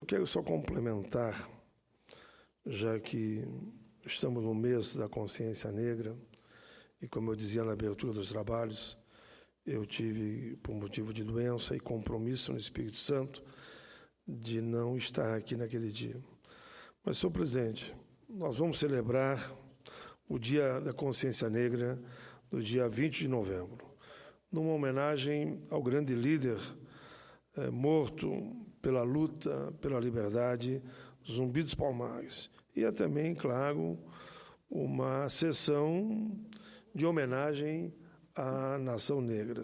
quero só complementar, já que estamos no mês da consciência negra, e como eu dizia na abertura dos trabalhos, eu tive, por motivo de doença e compromisso no Espírito Santo, de não estar aqui naquele dia. Mas, senhor presidente, nós vamos celebrar o Dia da Consciência Negra, no dia 20 de novembro, numa homenagem ao grande líder morto pela luta pela liberdade, Zumbi dos Palmares. E é também, claro, uma sessão de homenagem à nação negra.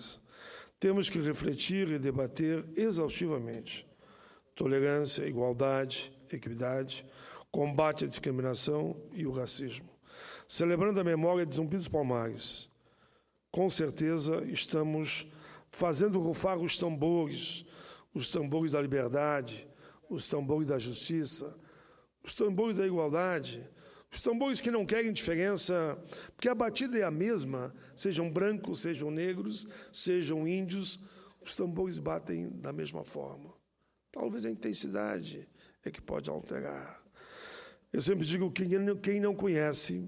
Temos que refletir e debater exaustivamente tolerância, igualdade, equidade, combate à discriminação e o racismo. Celebrando a memória de Zumbi dos Palmares, com certeza estamos fazendo rufar os tambores da liberdade, os tambores da justiça, os tambores da igualdade, os tambores que não querem diferença, porque a batida é a mesma, sejam brancos, sejam negros, sejam índios, os tambores batem da mesma forma. Talvez a intensidade é que pode alterar. Eu sempre digo que quem não conhece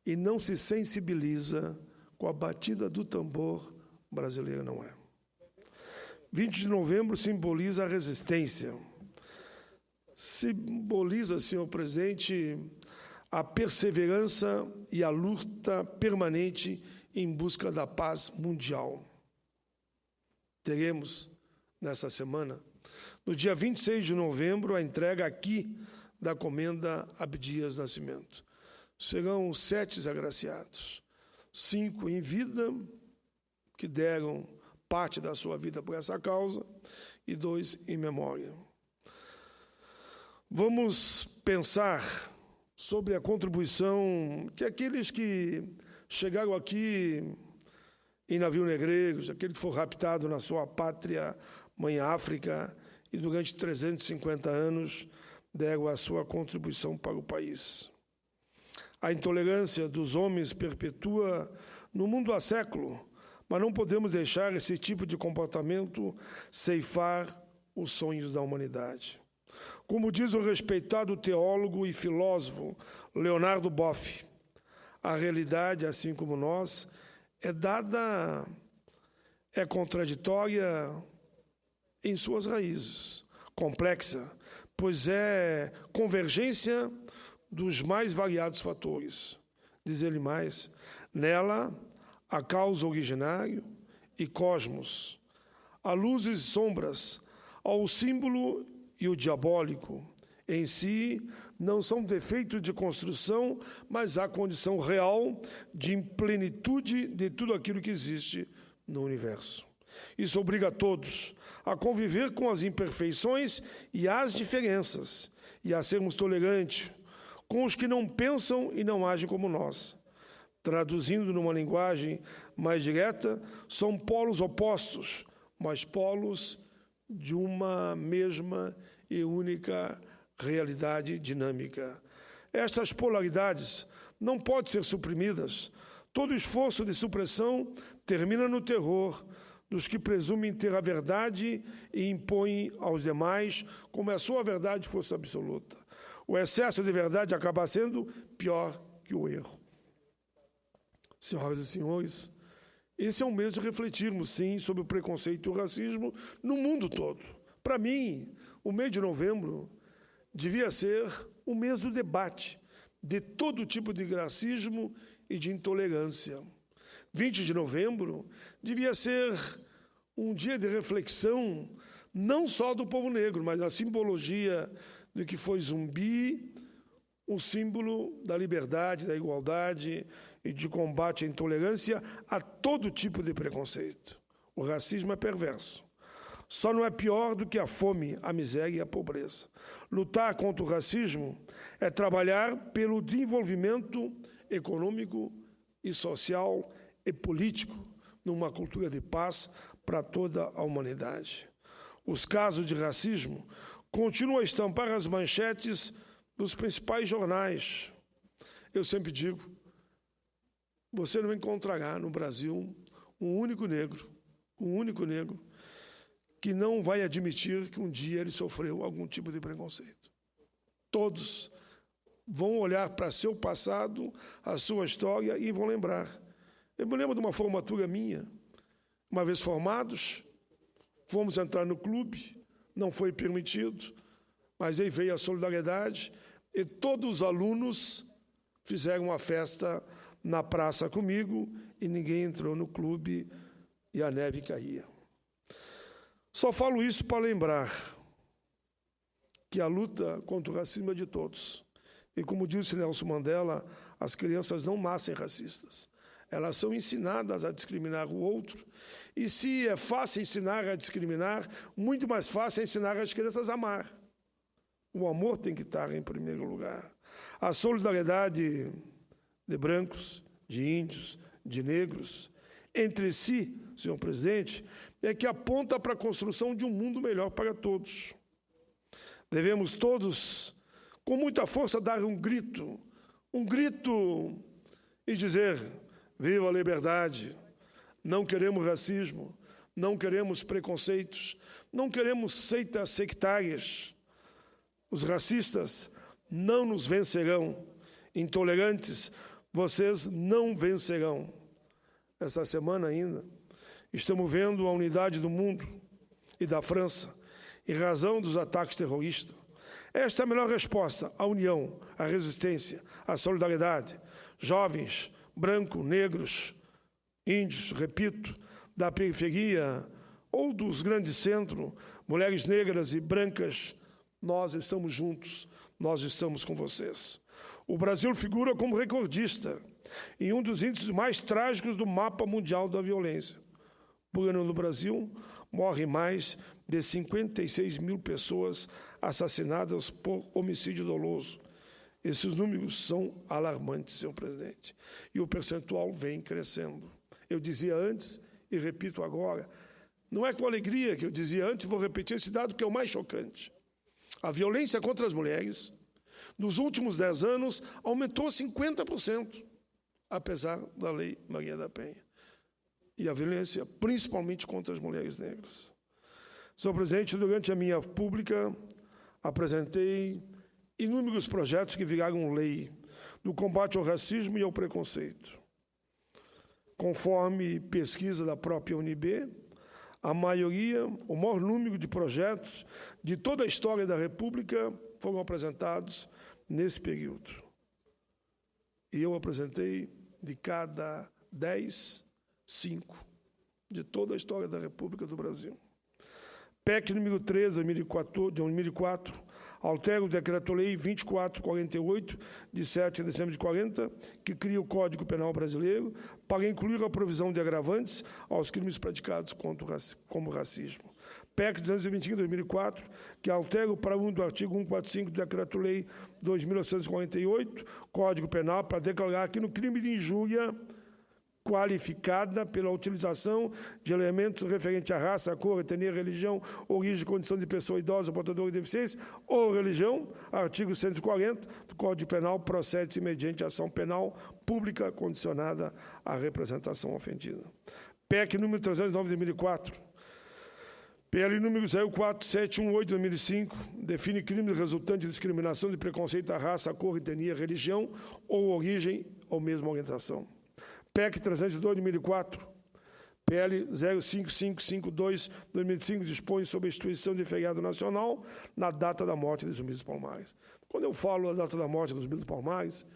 e não se sensibiliza com a batida do tambor brasileiro não é. 20 de novembro simboliza a resistência, simboliza, senhor presidente, a perseverança e a luta permanente em busca da paz mundial. Teremos, nessa semana, no dia 26 de novembro, a entrega aqui da Comenda Abdias Nascimento. Serão 7 agraciados, 5 em vida, que deram parte da sua vida por essa causa, e 2 em memória. Vamos pensar sobre a contribuição que aqueles que chegaram aqui em navio negreiros, aquele que foi raptado na sua pátria, mãe África, e durante 350 anos deram a sua contribuição para o país. A intolerância dos homens perpetua no mundo há século, mas não podemos deixar esse tipo de comportamento ceifar os sonhos da humanidade. Como diz o respeitado teólogo e filósofo Leonardo Boff, a realidade, assim como nós, é contraditória em suas raízes, complexa, pois é convergência dos mais variados fatores. Diz ele mais, nela, a causa originário e cosmos, a luzes e sombras, ao símbolo e o diabólico. Em si, não são defeitos de construção, mas a condição real de plenitude de tudo aquilo que existe no universo. Isso obriga a todos a conviver com as imperfeições e as diferenças, e a sermos tolerantes com os que não pensam e não agem como nós. Traduzindo numa linguagem mais direta, são polos opostos, mas polos de uma mesma e única realidade dinâmica. Estas polaridades não podem ser suprimidas. Todo esforço de supressão termina no terror dos que presumem ter a verdade e impõem aos demais como se a sua verdade fosse absoluta. O excesso de verdade acaba sendo pior que o erro. Senhoras e senhores, esse é um mês de refletirmos, sim, sobre o preconceito e o racismo no mundo todo. Para mim, o mês de novembro devia ser um mês do debate de todo tipo de racismo e de intolerância. 20 de novembro devia ser um dia de reflexão não só do povo negro, mas da simbologia do que foi Zumbi, um símbolo da liberdade, da igualdade e de combate à intolerância a todo tipo de preconceito. O racismo é perverso. Só não é pior do que a fome, a miséria e a pobreza. Lutar contra o racismo é trabalhar pelo desenvolvimento econômico e social e político numa cultura de paz para toda a humanidade. Os casos de racismo continuam a estampar as manchetes dos principais jornais. Eu sempre digo, você não encontrará no Brasil um único negro que não vai admitir que um dia ele sofreu algum tipo de preconceito. Todos vão olhar para seu passado, a sua história e vão lembrar. Eu me lembro de uma formatura minha, uma vez formados, fomos entrar no clube, não foi permitido, mas aí veio a solidariedade e todos os alunos fizeram uma festa na praça comigo e ninguém entrou no clube e a neve caía. Só falo isso para lembrar que a luta contra o racismo é de todos. E como disse Nelson Mandela, as crianças não nascem racistas. Elas são ensinadas a discriminar o outro. E se é fácil ensinar a discriminar, muito mais fácil é ensinar as crianças a amar. O amor tem que estar em primeiro lugar. A solidariedade de brancos, de índios, de negros, entre si, senhor presidente, é que aponta para a construção de um mundo melhor para todos. Devemos todos, com muita força, dar um grito e dizer: viva a liberdade, não queremos racismo, não queremos preconceitos, não queremos seitas sectárias. Os racistas não nos vencerão, intolerantes, vocês não vencerão. Essa semana ainda, estamos vendo a unidade do mundo e da França, em razão dos ataques terroristas. Esta é a melhor resposta: a união, a resistência, a solidariedade. Jovens, brancos, negros, índios, repito, da periferia ou dos grandes centros, mulheres negras e brancas, nós estamos juntos, nós estamos com vocês. O Brasil figura como recordista em um dos índices mais trágicos do mapa mundial da violência. Por ano no Brasil, morrem mais de 56 mil pessoas assassinadas por homicídio doloso. Esses números são alarmantes, senhor presidente, e o percentual vem crescendo. Eu dizia antes e repito agora, não é com alegria que eu dizia antes, vou repetir esse dado que é o mais chocante. A violência contra as mulheres, nos últimos 10 anos, aumentou 50%, apesar da Lei Maria da Penha. E a violência, principalmente contra as mulheres negras. Senhor presidente, durante a minha pública, apresentei inúmeros projetos que viraram lei no combate ao racismo e ao preconceito. Conforme pesquisa da própria UNB, a maioria, o maior número de projetos de toda a história da República foram apresentados nesse período. E eu apresentei de cada 10, 5 de toda a história da República do Brasil. PEC número 13, de 2004, altera o Decreto-Lei 2448, de 7 de dezembro de 40, que cria o Código Penal Brasileiro para incluir a provisão de agravantes aos crimes praticados como racismo. PEC 225, de 2004, que altera o parágrafo 1 do artigo 145 do Decreto-Lei 2.948, Código Penal, para declarar que no crime de injúria qualificada pela utilização de elementos referentes à raça, cor, etnia, religião, origem, condição de pessoa idosa, portadora de deficiência ou religião, artigo 140 do Código Penal, procede-se mediante ação penal pública condicionada à representação ofendida. PEC número 309 de 2004, PL número 04718 de 2005, define crime resultante de discriminação de preconceito à raça, cor, etnia, religião ou origem ou mesma orientação. PEC 302 de 2004, PL 05552 de 2005, dispõe sobre a instituição de feriado nacional na data da morte de Zumbi dos Palmares. Quando eu falo da data da morte de Zumbi dos Palmares,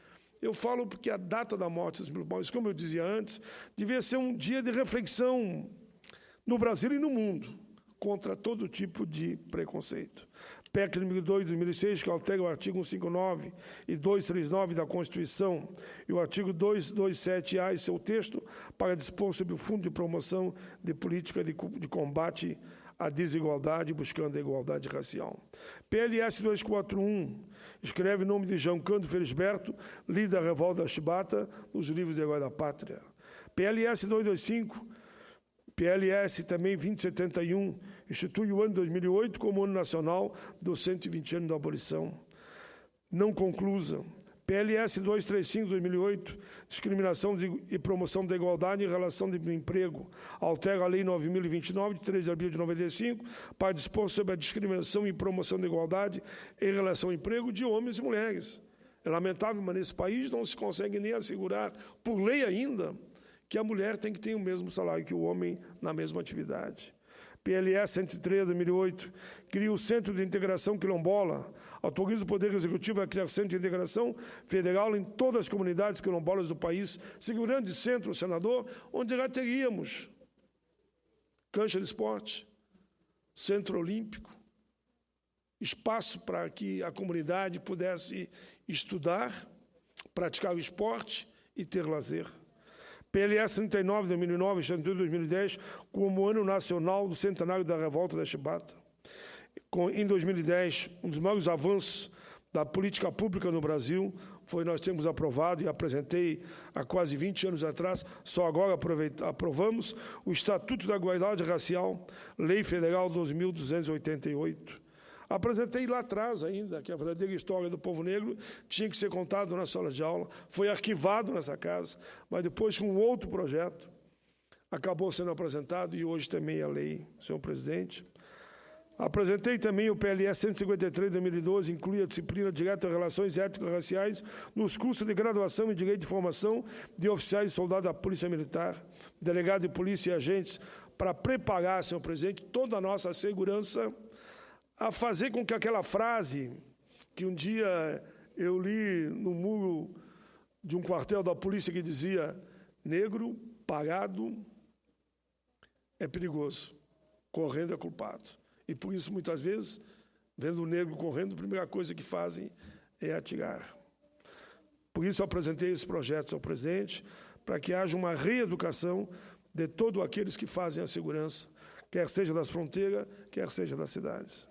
eu falo porque a data da morte de Zumbi dos Palmares, como eu dizia antes, devia ser um dia de reflexão no Brasil e no mundo contra todo tipo de preconceito. PEC número 2 de 2006, que altera o artigo 159 e 239 da Constituição e o artigo 227A e seu texto para dispor sobre o Fundo de Promoção de Política de Combate à Desigualdade, buscando a igualdade racial. PLS 241, escreve o nome de João Cândido Felisberto, líder da revolta Chibata, nos livros de Herói da Pátria. PLS 225, PLS também 2071, institui o ano 2008 como ano nacional dos 120 anos da abolição. Não conclusa. PLS 235, 2008, discriminação e promoção da igualdade em relação de emprego. Altera a Lei 9.029, de 3 de abril de 95, para dispor sobre a discriminação e promoção da igualdade em relação ao emprego de homens e mulheres. É lamentável, mas nesse país não se consegue nem assegurar, por lei ainda, que a mulher tem que ter o mesmo salário que o homem na mesma atividade. PLS 103, 2008, cria o Centro de Integração Quilombola, autoriza o Poder Executivo a criar Centro de Integração Federal em todas as comunidades quilombolas do país, segurando de centro, senador, onde já teríamos cancha de esporte, centro olímpico, espaço para que a comunidade pudesse estudar, praticar o esporte e ter lazer. PLS 39, 2009, Instituto 2010, como Ano Nacional do Centenário da Revolta da Chibata. Em 2010, um dos maiores avanços da política pública no Brasil foi nós termos aprovado, e apresentei há quase 20 anos atrás, só agora aprovamos, o Estatuto da Igualdade Racial, Lei Federal 12.288. Apresentei lá atrás ainda que a verdadeira história do povo negro tinha que ser contada na sala de aula, foi arquivado nessa casa, mas depois, com um outro projeto, acabou sendo apresentado e hoje também a lei, senhor presidente. Apresentei também o PLS 153 de 2012, inclui a disciplina direta de Relações Étnico-Raciais nos cursos de graduação em Direito de Formação de oficiais e soldados da Polícia Militar, delegado de polícia e agentes, para preparar, senhor presidente, toda a nossa segurança, a fazer com que aquela frase que um dia eu li no muro de um quartel da polícia que dizia: negro parado é perigoso, correndo é culpado. E por isso, muitas vezes, vendo o negro correndo, a primeira coisa que fazem é atirar. Por isso, eu apresentei esse projeto, senhor presidente, para que haja uma reeducação de todos aqueles que fazem a segurança, quer seja das fronteiras, quer seja das cidades.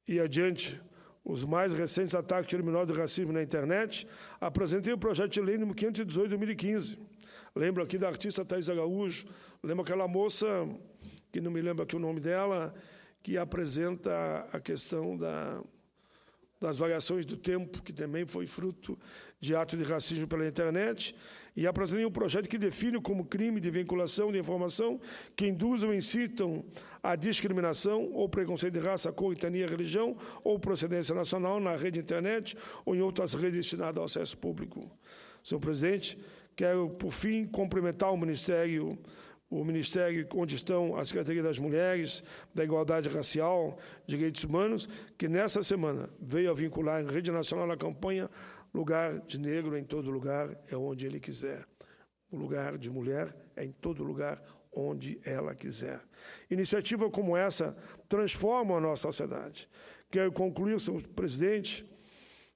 E adiante, os mais recentes ataques criminosos de racismo na internet, apresentei o projeto de lei número 518 de 2015. Lembro aqui da artista Thaís Araújo, lembro aquela moça, que não me lembro aqui o nome dela, que apresenta a questão das variações do tempo, que também foi fruto de ato de racismo pela internet, e apresentei um projeto que define como crime de vinculação de informação que induzam ou incitam a discriminação ou preconceito de raça, cor, etnia, religião ou procedência nacional na rede internet ou em outras redes destinadas ao acesso público. Senhor presidente, quero, por fim, cumprimentar o Ministério onde estão a Secretaria das Mulheres, da Igualdade Racial, Direitos Humanos, que nessa semana veio a vincular em rede nacional a campanha Lugar de Negro em todo lugar é onde ele quiser. O lugar de mulher é em todo lugar onde ela quiser. Iniciativa como essa transforma a nossa sociedade. Quero concluir, senhor presidente,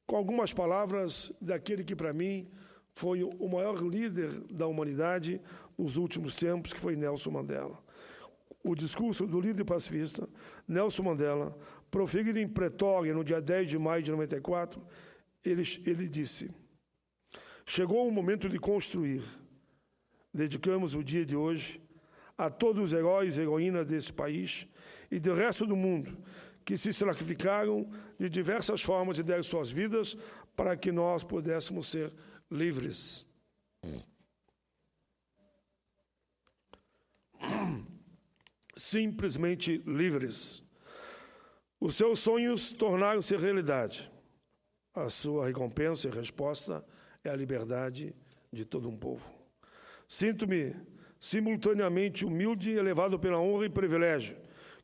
com algumas palavras daquele que, para mim, foi o maior líder da humanidade nos últimos tempos, que foi Nelson Mandela. O discurso do líder pacifista, Nelson Mandela, proferido em Pretória, no dia 10 de maio de 94, ele disse: chegou o momento de construir. Dedicamos o dia de hoje a todos os heróis e heroínas desse país e do resto do mundo que se sacrificaram de diversas formas e deram suas vidas para que nós pudéssemos ser livres. Simplesmente livres. Os seus sonhos tornaram-se realidade. A sua recompensa e resposta é a liberdade de todo um povo. Sinto-me simultaneamente humilde e elevado pela honra e privilégio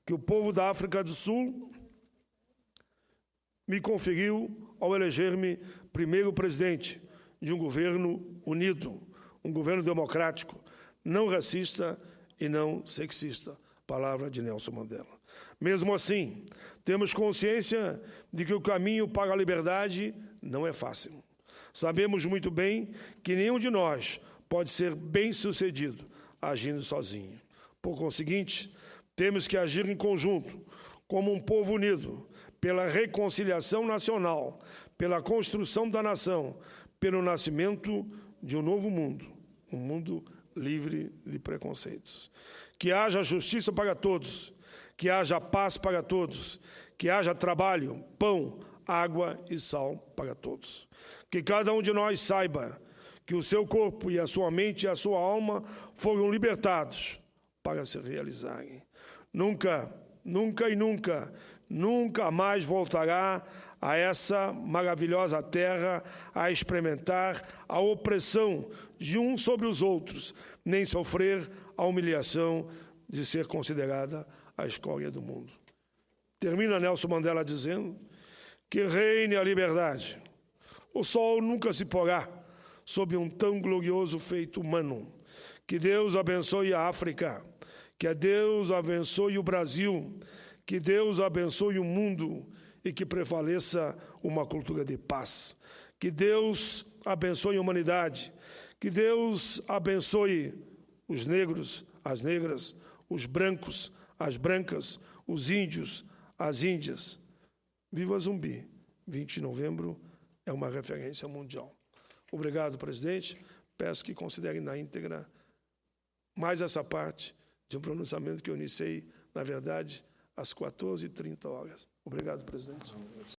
que o povo da África do Sul me conferiu ao eleger-me primeiro presidente de um governo unido, um governo democrático, não racista e não sexista. Palavra de Nelson Mandela. Mesmo assim, temos consciência de que o caminho para a liberdade não é fácil. Sabemos muito bem que nenhum de nós pode ser bem-sucedido agindo sozinho. Por conseguinte, temos que agir em conjunto, como um povo unido, pela reconciliação nacional, pela construção da nação, pelo nascimento de um novo mundo, um mundo livre de preconceitos. Que haja justiça para todos, que haja paz para todos, que haja trabalho, pão, água e sal para todos. Que cada um de nós saiba que o seu corpo e a sua mente e a sua alma foram libertados para se realizarem. Nunca, nunca e nunca, nunca mais voltará a essa maravilhosa terra a experimentar a opressão de uns sobre os outros, nem sofrer a humilhação de ser considerada a escória do mundo. Termina Nelson Mandela dizendo que reine a liberdade. O sol nunca se porá sob um tão glorioso feito humano. Que Deus abençoe a África, que Deus abençoe o Brasil, que Deus abençoe o mundo e que prevaleça uma cultura de paz. Que Deus abençoe a humanidade, que Deus abençoe os negros, as negras, os brancos, as brancas, os índios, as índias. Viva Zumbi! 20 de novembro é uma referência mundial. Obrigado, presidente. Peço que considerem na íntegra mais essa parte de um pronunciamento que eu iniciei, na verdade, às 14h30. Obrigado, presidente.